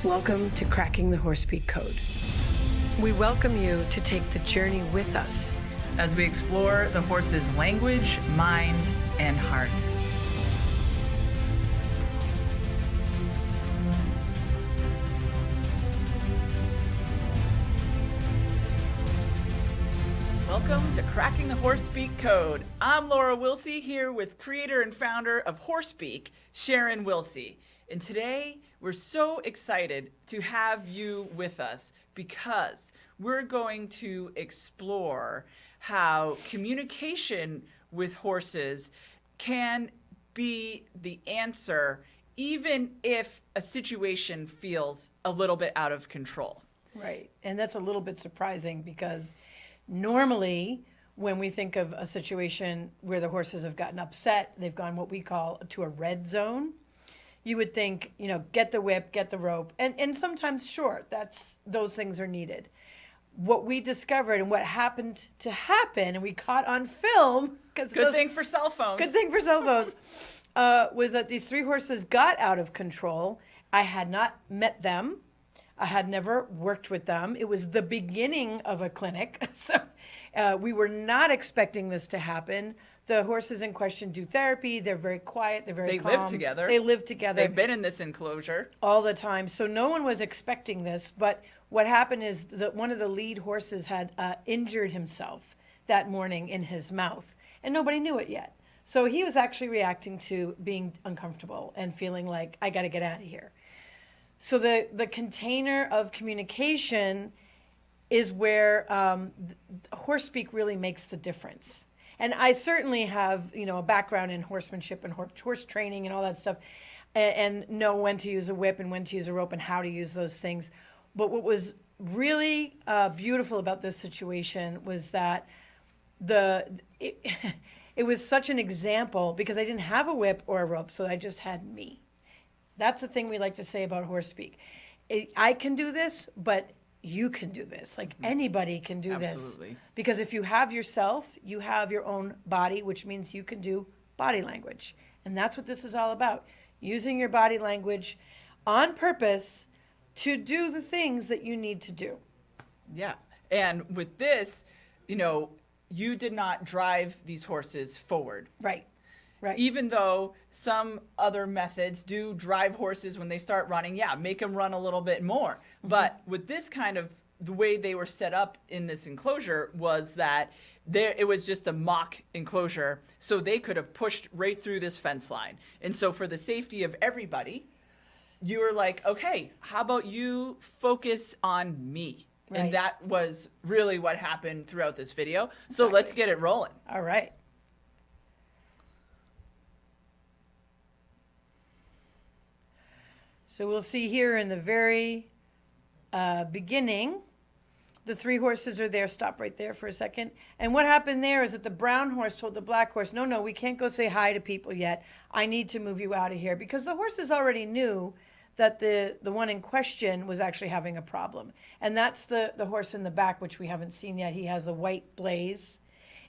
Welcome to Cracking the Horsepeak Code. We welcome you to take the journey with us as we explore the horse's language, mind, and heart. Welcome to Cracking the Horsepeak Code. I'm Laura Wilsey here with creator and founder of Horsepeak, Sharon Wilsey. And today, we're so excited to have you with us because we're going to explore how communication with horses can be the answer even if a situation feels a little bit out of control. Right. And that's a little bit surprising because normally when we think of a situation where the horses have gotten upset, they've gone what we call to a red zone. You would think, get the whip, get the rope. And sometimes, sure, those things are needed. What we discovered and what happened to happen, and we caught on film. Good thing for cell phones. Good thing for cell phones. Was that these three horses got out of control. I had not met them. I had never worked with them. It was the beginning of a clinic. So we were not expecting this to happen. The horses in question do therapy. They're very quiet. They're very calm. They live together. They live together. They've been in this enclosure all the time. So no one was expecting this. But what happened is that one of the lead horses had injured himself that morning in his mouth. And nobody knew it yet. So he was actually reacting to being uncomfortable and feeling like, I got to get out of here. So the container of communication is where Horsepeak really makes the difference. And I certainly have, a background in horsemanship and horse training and all that stuff, and know when to use a whip and when to use a rope and how to use those things. But what was really beautiful about this situation was that it was such an example because I didn't have a whip or a rope, so I just had me. That's the thing we like to say about Horsepeak. I can do this, but you can do this. Like anybody can do Absolutely. this. Because if you have yourself, you have your own body, which means you can do body language. And that's what this is all about. Using your body language on purpose to do the things that you need to do. Yeah. And with this, you did not drive these horses forward. Right. Right. Even though some other methods do drive horses when they start running, make them run a little bit more. Mm-hmm. But with this kind of, the way they were set up in this enclosure was that it was just a mock enclosure, so they could have pushed right through this fence line. And so for the safety of everybody, you were like, okay, how about you focus on me? Right. And that was really what happened throughout this video. So Exactly. Let's get it rolling. All right. So we'll see here in the very beginning, the three horses are there. Stop right there for a second. And what happened there is that the brown horse told the black horse, no, we can't go say hi to people yet. I need to move you out of here. Because the horses already knew that the one in question was actually having a problem. And that's the horse in the back, which we haven't seen yet. He has a white blaze.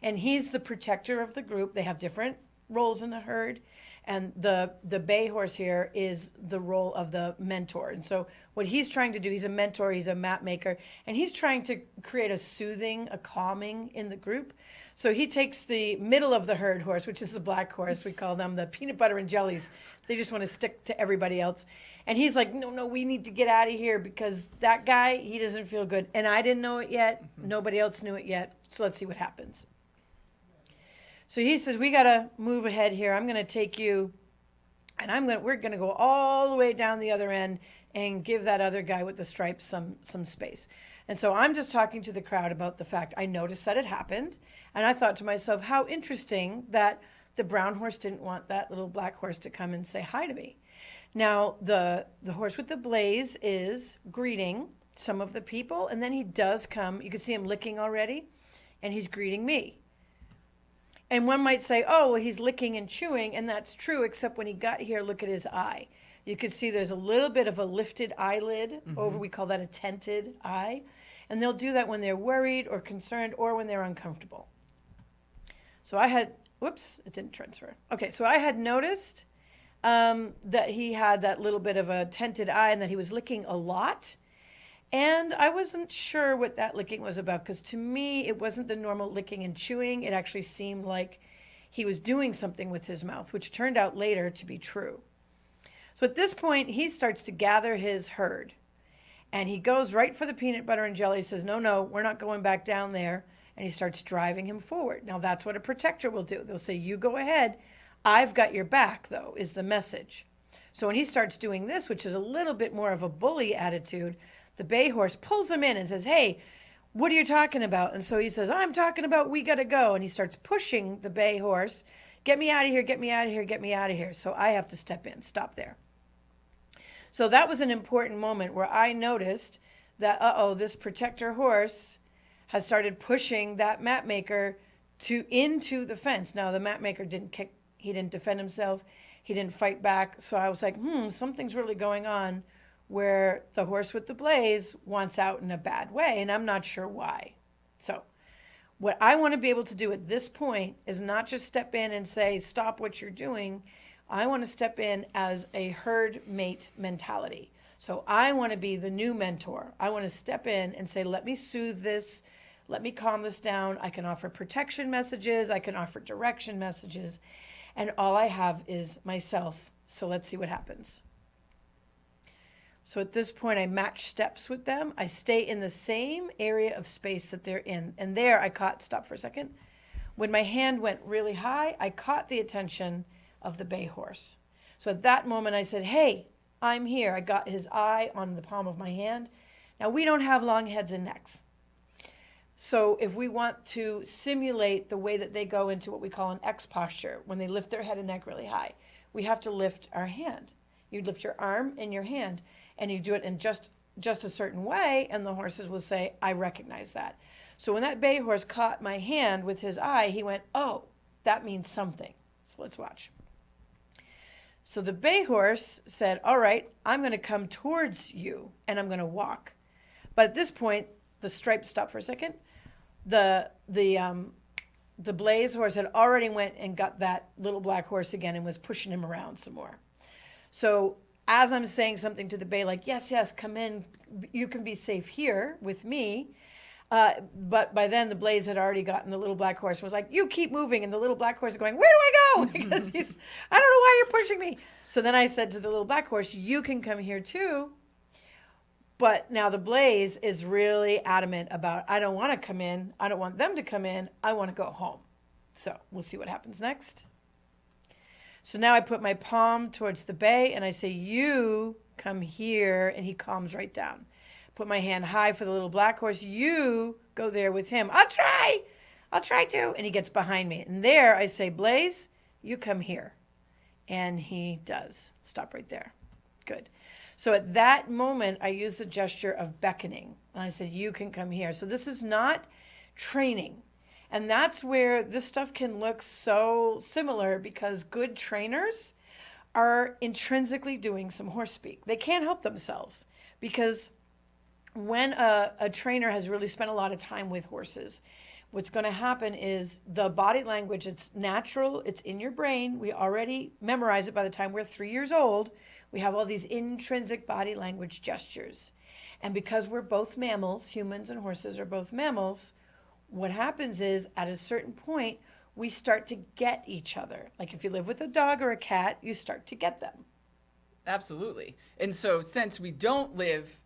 And he's the protector of the group. They have different roles in the herd. And the bay horse here is the role of the mentor. And so what he's trying to do, he's a mentor, he's a map maker, and he's trying to create a soothing, a calming in the group. So he takes the middle of the herd horse, which is the black horse. We call them the peanut butter and jellies. They just want to stick to everybody else. And he's like, no, we need to get out of here because that guy, he doesn't feel good. And I didn't know it yet. Nobody else knew it yet. So let's see what happens. So he says, we got to move ahead here. I'm going to take you, and we're going to go all the way down the other end and give that other guy with the stripes some space. And so I'm just talking to the crowd about the fact I noticed that it happened. And I thought to myself, how interesting that the brown horse didn't want that little black horse to come and say hi to me. Now, the horse with the blaze is greeting some of the people. And then he does come. You can see him licking already. And he's greeting me. And one might say, oh, well, he's licking and chewing, and that's true, except when he got here, look at his eye. You could see there's a little bit of a lifted eyelid over, we call that a tented eye. And they'll do that when they're worried or concerned or when they're uncomfortable. So I had, whoops, it didn't transfer. Okay, so I had noticed that he had that little bit of a tented eye and that he was licking a lot. And I wasn't sure what that licking was about because to me, it wasn't the normal licking and chewing. It actually seemed like he was doing something with his mouth, which turned out later to be true. So at this point, he starts to gather his herd. And he goes right for the peanut butter and jelly. He says, no, no, we're not going back down there. And he starts driving him forward. Now, that's what a protector will do. They'll say, you go ahead. I've got your back, though, is the message. So when he starts doing this, which is a little bit more of a bully attitude, the bay horse pulls him in and says, hey, what are you talking about? And so he says, I'm talking about we got to go. And he starts pushing the bay horse. Get me out of here, get me out of here, get me out of here. So I have to step in, stop there. So that was an important moment where I noticed that, this protector horse has started pushing that map maker into the fence. Now, the map maker didn't kick, he didn't defend himself, he didn't fight back. So I was like, something's really going on where the horse with the blaze wants out in a bad way, and I'm not sure why. So what I want to be able to do at this point is not just step in and say, stop what you're doing. I want to step in as a herd mate mentality. So I want to be the new mentor. I want to step in and say, let me soothe this. Let me calm this down. I can offer protection messages. I can offer direction messages. And all I have is myself. So let's see what happens. So at this point, I match steps with them. I stay in the same area of space that they're in. And there I caught, stop for a second. When my hand went really high, I caught the attention of the bay horse. So at that moment I said, hey, I'm here. I got his eye on the palm of my hand. Now we don't have long heads and necks. So if we want to simulate the way that they go into what we call an X posture, when they lift their head and neck really high, we have to lift our hand. You lift your arm and your hand, and you do it in just a certain way, and the horses will say, I recognize that. So when that bay horse caught my hand with his eye, he went, oh, that means something. So let's watch. So the bay horse said, all right, I'm going to come towards you and I'm going to walk. But at this point, the stripe stopped for a second. The blaze horse had already went and got that little black horse again and was pushing him around some more. So as I'm saying something to the bay, like, yes, yes, come in, you can be safe here with me. But by then the blaze had already gotten the little black horse and was like, you keep moving. And the little black horse is going, where do I go? Because I don't know why you're pushing me. So then I said to the little black horse, you can come here too. But now the blaze is really adamant about, I don't want to come in. I don't want them to come in. I want to go home. So we'll see what happens next. So now I put my palm towards the bay and I say, you come here. And he calms right down. Put my hand high for the little black horse. You go there with him. I'll try to. And he gets behind me. And there I say, Blaze, you come here. And he does. Stop right there. Good. So at that moment, I use the gesture of beckoning. And I said, you can come here. So this is not training. And that's where this stuff can look so similar because good trainers are intrinsically doing some horse speak. They can't help themselves because when a trainer has really spent a lot of time with horses, what's going to happen is the body language, it's natural, it's in your brain. We already memorize it by the time we're 3 years old. We have all these intrinsic body language gestures. And because we're both mammals, humans and horses are both mammals, what happens is at a certain point, we start to get each other. Like if you live with a dog or a cat, you start to get them. Absolutely. And so since we don't live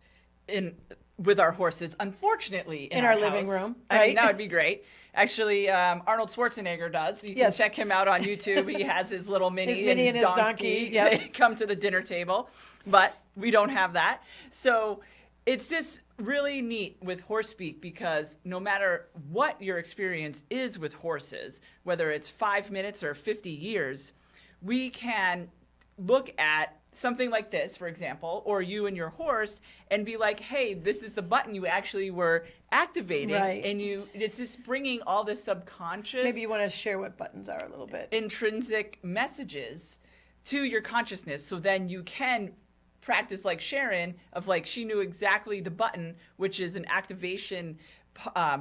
with our horses, unfortunately, in our house, living room, I mean, right? that would be great. Actually, Arnold Schwarzenegger does. You can Yes. check him out on YouTube. He has his little mini, His Minnie and his donkey, yep. They come to the dinner table, but we don't have that. So it's just really neat with horse speak because no matter what your experience is with horses, whether it's 5 minutes or 50 years, we can look at something like this, for example, or you and your horse and be like, hey, this is the button you actually were activating. Right. And it's just bringing all this subconscious Maybe you want to share what buttons are a little bit. intrinsic messages to your consciousness. So then you can practice like Sharon of like, she knew exactly the button, which is an activation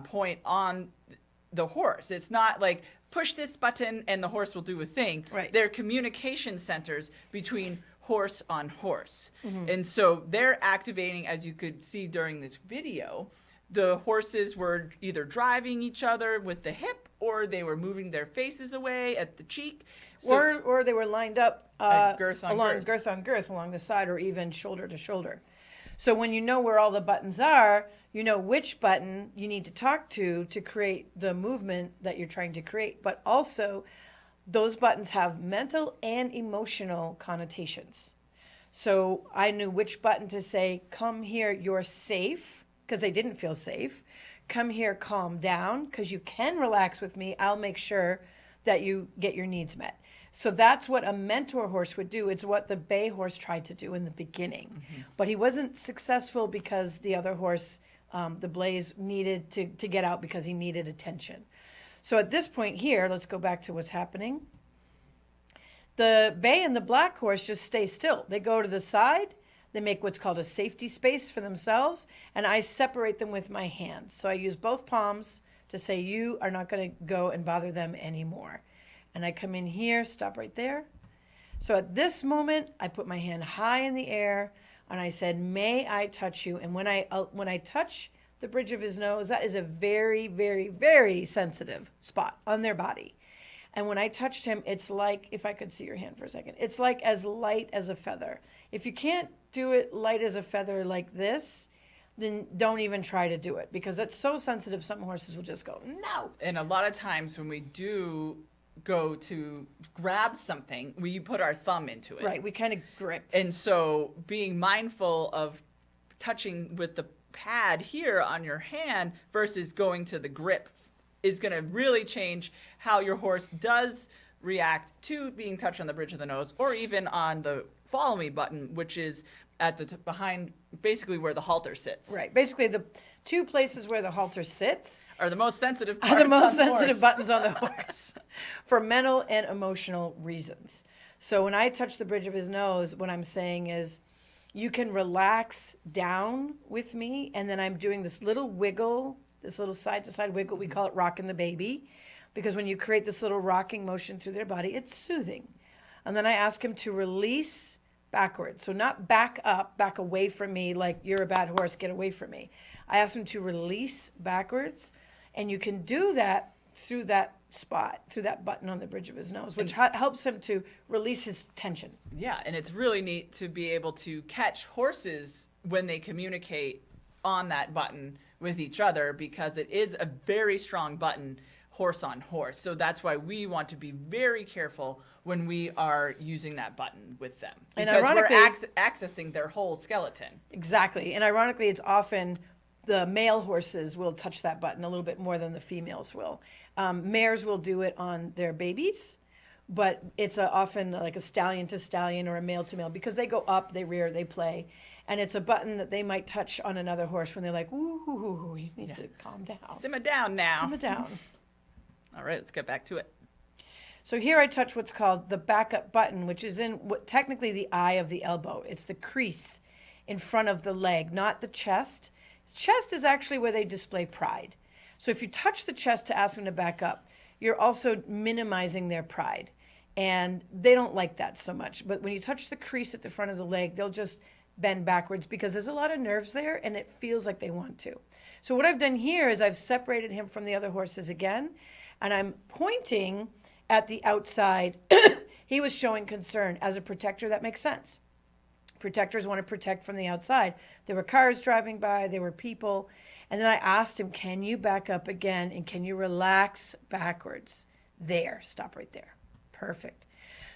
point on the horse. It's not like push this button and the horse will do a thing. Right. They're communication centers between horse on horse. And so they're activating, as you could see during this video, the horses were either driving each other with the hip, or they were moving their faces away at the cheek. So, or they were lined up girth on along girth. girth on girth along the side, or even shoulder to shoulder. So when you know where all the buttons are, you know which button you need to talk to create the movement that you're trying to create. But also, those buttons have mental and emotional connotations. So I knew which button to say, come here, you're safe, because they didn't feel safe. Come here, calm down, because you can relax with me. I'll make sure that you get your needs met. So that's what a mentor horse would do. It's what the bay horse tried to do in the beginning. But he wasn't successful because the other horse, the Blaze, needed to get out because he needed attention. So at this point here, let's go back to what's happening. The bay and the black horse just stay still. They go to the side. They make what's called a safety space for themselves, and I separate them with my hands. So I use both palms to say, you are not going to go and bother them anymore. And I come in here, stop right there. So at this moment, I put my hand high in the air, and I said, may I touch you? And when I touch the bridge of his nose, that is a very, very, very sensitive spot on their body. And when I touched him, it's like, if I could see your hand for a second, it's like as light as a feather. If you can't do it light as a feather like this, then don't even try to do it, because that's so sensitive. Some horses will just go, no. And a lot of times when we do go to grab something, we put our thumb into it. Right, we kind of grip. And so being mindful of touching with the pad here on your hand versus going to the grip is going to really change how your horse does react to being touched on the bridge of the nose, or even on the follow me button, which is at the behind, basically where the halter sits. Right, basically the two places where the halter sits Are the most sensitive are parts the most on the sensitive horse. buttons on the horse for mental and emotional reasons. So when I touch the bridge of his nose, what I'm saying is, you can relax down with me, and then I'm doing this little wiggle, this little side-to-side wiggle. We call it rocking the baby, because when you create this little rocking motion through their body, it's soothing. And then I ask him to release backwards. So not back up, back away from me, like you're a bad horse, get away from me. I ask him to release backwards, and you can do that through that spot, through that button on the bridge of his nose, which helps him to release his tension. Yeah, and it's really neat to be able to catch horses when they communicate on that button with each other, because it is a very strong button, horse on horse. So that's why we want to be very careful when we are using that button with them, And because we're ironically- accessing their whole skeleton. Exactly. And ironically, it's often the male horses will touch that button a little bit more than the females will. Mares will do it on their babies, but it's often like a stallion to stallion or a male to male, because they go up, they rear, they play. And it's a button that they might touch on another horse when they're like, ooh, you need to calm down. Simmer down now. Simmer down. All right, let's get back to it. So here I touch what's called the backup button, which is in technically the eye of the elbow. It's the crease in front of the leg, not the chest. Chest is actually where they display pride. So if you touch the chest to ask them to back up, you're also minimizing their pride. And they don't like that so much. But when you touch the crease at the front of the leg, they'll just bend backwards, because there's a lot of nerves there and it feels like they want to. So what I've done here is I've separated him from the other horses again, and I'm pointing at the outside. He was showing concern. As a protector, that makes sense. Protectors want to protect from the outside. There were cars driving by, there were people. And then I asked him, can you back up again, and can you relax backwards? There, stop right there. Perfect.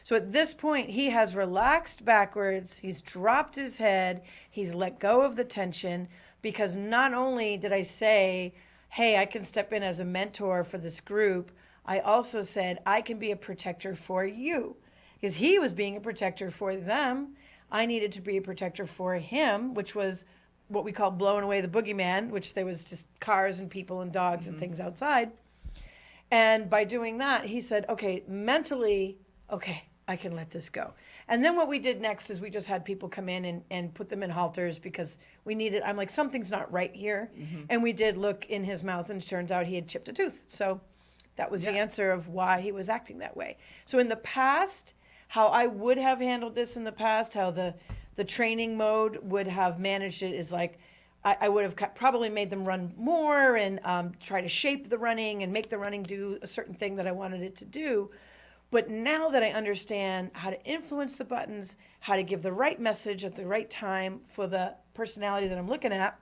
So at this point, he has relaxed backwards, he's dropped his head, he's let go of the tension, because not only did I say, hey, I can step in as a mentor for this group, I also said, I can be a protector for you. Because he was being a protector for them. I needed to be a protector for him, which was what we call blowing away the boogeyman, which there was just cars and people and dogs and things outside. And by doing that, he said, okay, mentally, okay, I can let this go. And then what we did next is we just had people come in and put them in halters, because we needed, I'm like, something's not right here. And we did look in his mouth, and it turns out he had chipped a tooth. So That was the Yeah. answer of why he was acting that way. So in the past, how I would have handled this in the past, how the training mode would have managed it is like, I would have probably made them run more and try to shape the running and make the running do a certain thing that I wanted it to do. But now that I understand how to influence the buttons, how to give the right message at the right time for the personality that I'm looking at,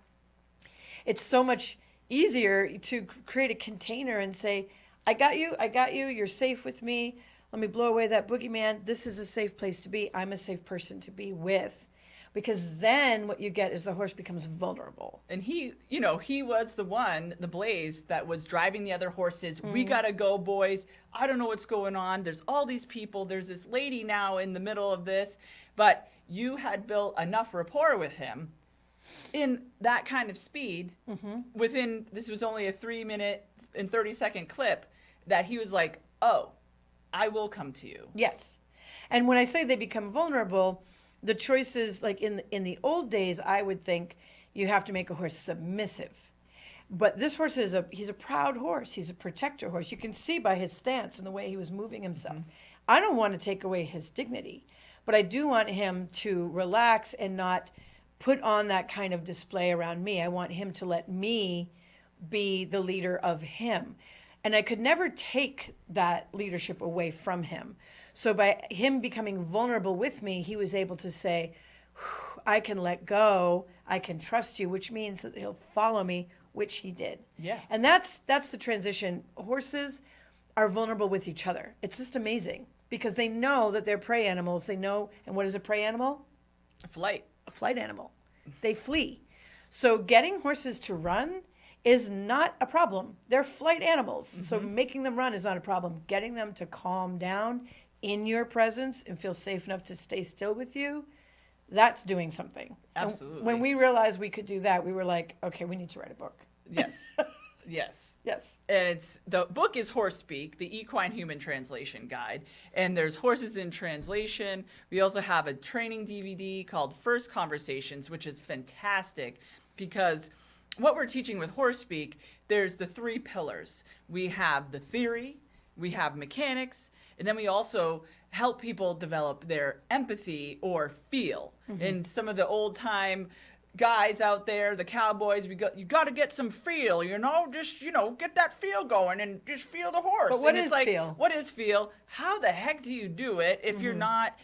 it's so much easier to create a container and say, I got you, you're safe with me. Let me blow away that boogeyman. This is a safe place to be. I'm a safe person to be with. Because then what you get is the horse becomes vulnerable. And he was the one, the Blaze, that was driving the other horses. We gotta go, boys. I don't know what's going on. There's all these people. There's this lady now in the middle of this. But you had built enough rapport with him in that kind of speed within, this was only a 3-minute and 30-second clip, that he was like, oh, I will come to you. Yes. And when I say they become vulnerable, the choices, like in the old days, I would think you have to make a horse submissive. But this horse he's a proud horse. He's a protector horse. You can see by his stance and the way he was moving himself. I don't want to take away his dignity, but I do want him to relax and not put on that kind of display around me. I want him to let me be the leader of him. And I could never take that leadership away from him. So by him becoming vulnerable with me, he was able to say, I can let go, I can trust you, which means that he'll follow me, which he did. Yeah. And that's the transition. Horses are vulnerable with each other. It's just amazing because they know that they're prey animals. They know, and what is a prey animal? Flight. A flight animal. They flee. So getting horses to run is not a problem. They're flight animals. So making them run is not a problem. Getting them to calm down in your presence and feel safe enough to stay still with you, that's doing something. Absolutely. And when we realized we could do that, we were like, okay, we need to write a book. Yes. Yes. Yes. And the book is Horse Speak, the Equine Human Translation Guide. And there's horses in translation. We also have a training DVD called First Conversations, which is fantastic because what we're teaching with Horse Speak, there's the 3 pillars. We have the theory, we have mechanics, and then we also help people develop their empathy or feel. And some of the old time guys out there, the cowboys, you got to get some feel, just, get that feel going and just feel the horse. But what and is it's like, feel? What is feel? How the heck do you do it if you're not,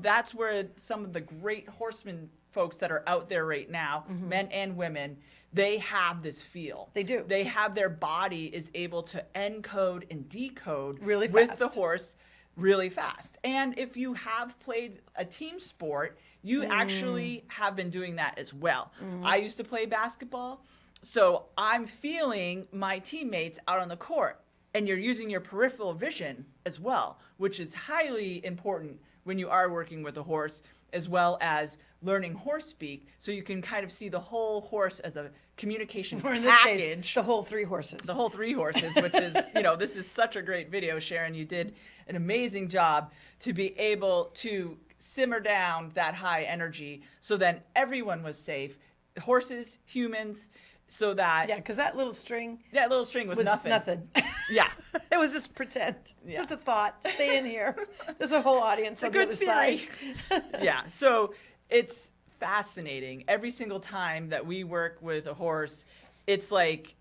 that's where some of the great horsemen folks that are out there right now, men and women, they have this feel. They do. They have their body is able to encode and decode Really with fast. the horse really fast. And if you have played a team sport, you actually have been doing that as well. I used to play basketball, so I'm feeling my teammates out on the court, and you're using your peripheral vision as well, which is highly important when you are working with a horse, as well as learning horse speak, so you can kind of see the whole horse as a communication Or in this package. case, the whole 3 horses. The whole 3 horses, which is, this is such a great video, Sharon. You did an amazing job to be able to simmer down that high energy so then everyone was safe, horses, humans, so that Yeah, because that little string that little string was nothing. Yeah. It was just pretend. Yeah. Just a thought. Stay in here. There's a whole audience on the good other theory. side. Yeah. So it's fascinating. Every single time that we work with a horse, it's like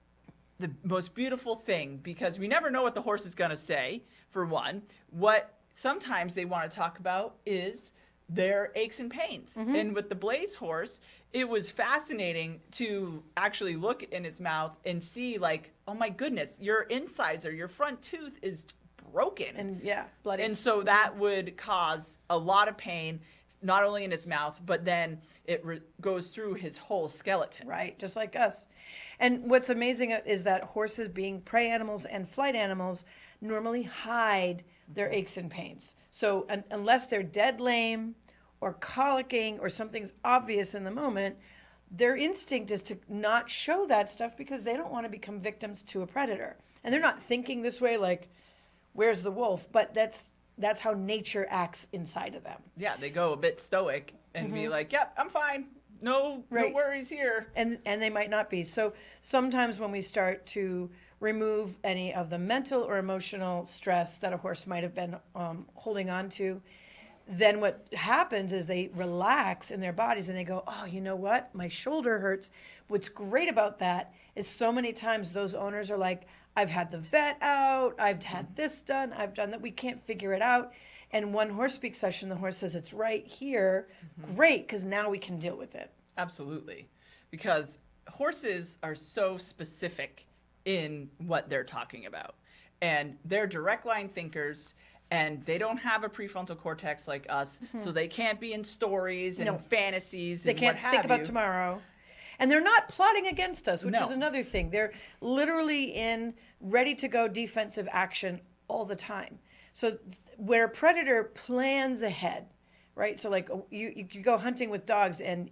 the most beautiful thing because we never know what the horse is going to say, for one. What sometimes they want to talk about is their aches and pains. And with the Blaze horse, it was fascinating to actually look in its mouth and see like, oh my goodness, your incisor, your front tooth is broken. And yeah, bloody. And so that would cause a lot of pain, not only in his mouth, but then it goes through his whole skeleton. Right, just like us. And what's amazing is that horses, being prey animals and flight animals, normally hide their aches and pains. So unless they're dead lame or colicking or something's obvious in the moment, their instinct is to not show that stuff because they don't want to become victims to a predator. And they're not thinking this way like, where's the wolf? But that's how nature acts inside of them. Yeah, they go a bit stoic and be like, yep, I'm fine. no Right. worries here. And they might not be. So sometimes when we start to remove any of the mental or emotional stress that a horse might have been holding on to, then what happens is they relax in their bodies and they go, oh, you know what? My shoulder hurts. What's great about that is so many times those owners are like, I've had the vet out, I've had this done, I've done that. We can't figure it out. And one horse speak session, the horse says it's right here. Great, because now we can deal with it. Absolutely. Because horses are so specific in what they're talking about. And they're direct line thinkers, and they don't have a prefrontal cortex like us, so they can't be in stories and No. fantasies They and can't what have think about you. tomorrow. And they're not plotting against us, which No. is another thing. They're literally in ready to go defensive action all the time. So where a predator plans ahead, right? So like you go hunting with dogs and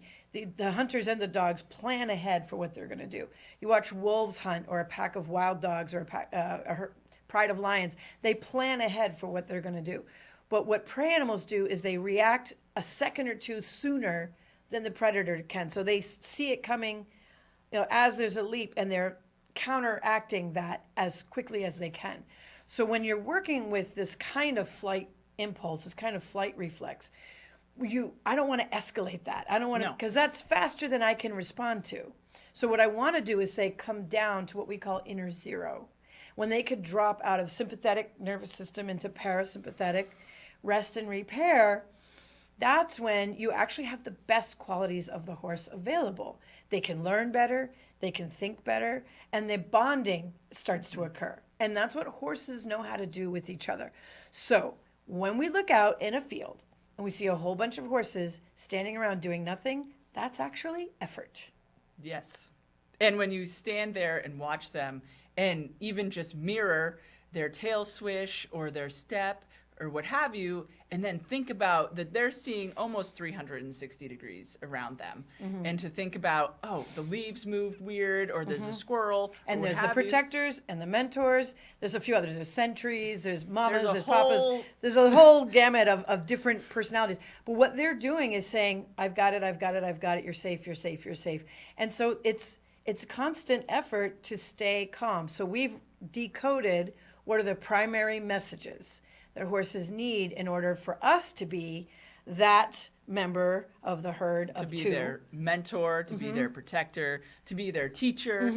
the hunters and the dogs plan ahead for what they're going to do. You watch wolves hunt or a pack of wild dogs or a pride of lions. They plan ahead for what they're going to do. But what prey animals do is they react a second or two sooner than the predator can. So they see it coming, as there's a leap, and they're counteracting that as quickly as they can. So when you're working with this kind of flight impulse, this kind of flight reflex, I don't want to escalate that. I don't want to, No. because that's faster than I can respond to. So what I want to do is say, come down to what we call inner zero. When they could drop out of sympathetic nervous system into parasympathetic, rest and repair, that's when you actually have the best qualities of the horse available. They can learn better, they can think better, and the bonding starts to occur. And that's what horses know how to do with each other. So when we look out in a field and we see a whole bunch of horses standing around doing nothing, that's actually effort. Yes. And when you stand there and watch them and even just mirror their tail swish or their step or what have you, and then think about that they're seeing almost 360 degrees around them. And to think about, oh, the leaves moved weird, or there's a squirrel. And or what there's the have you. protectors and the mentors. There's a few others. There's sentries, there's mamas, There's a there's whole- papas. There's a whole gamut of different personalities. But what they're doing is saying, I've got it, I've got it, I've got it. You're safe, you're safe, you're safe. And so it's constant effort to stay calm. So we've decoded what are the primary messages that horses need in order for us to be that member of the herd To of be two. their mentor, to be their protector, to be their teacher.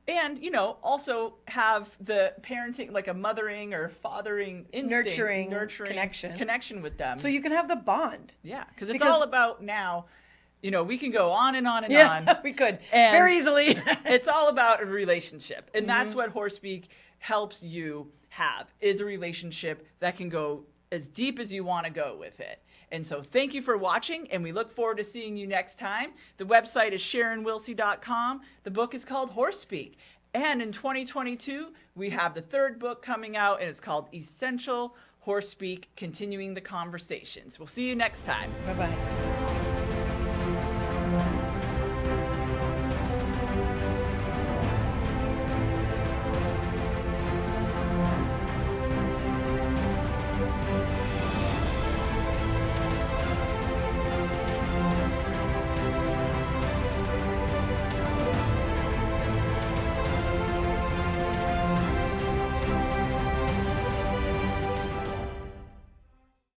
And, also have the parenting, like a mothering or fathering instinct. Nurturing connection with them. So you can have the bond. Yeah, because it's Because- all about now, we can go on and on and Yeah, on. we could. And Very easily. It's all about a relationship. And Mm-hmm. that's what HorseSpeak helps you have, is a relationship that can go as deep as you want to go with it. And so thank you for watching, and we look forward to seeing you next time. The website is SharonWilsey.com. The book is called HorseSpeak. And in 2022, we have the third book coming out, and it's called Essential HorseSpeak, Continuing the Conversations. We'll see you next time. Bye-bye.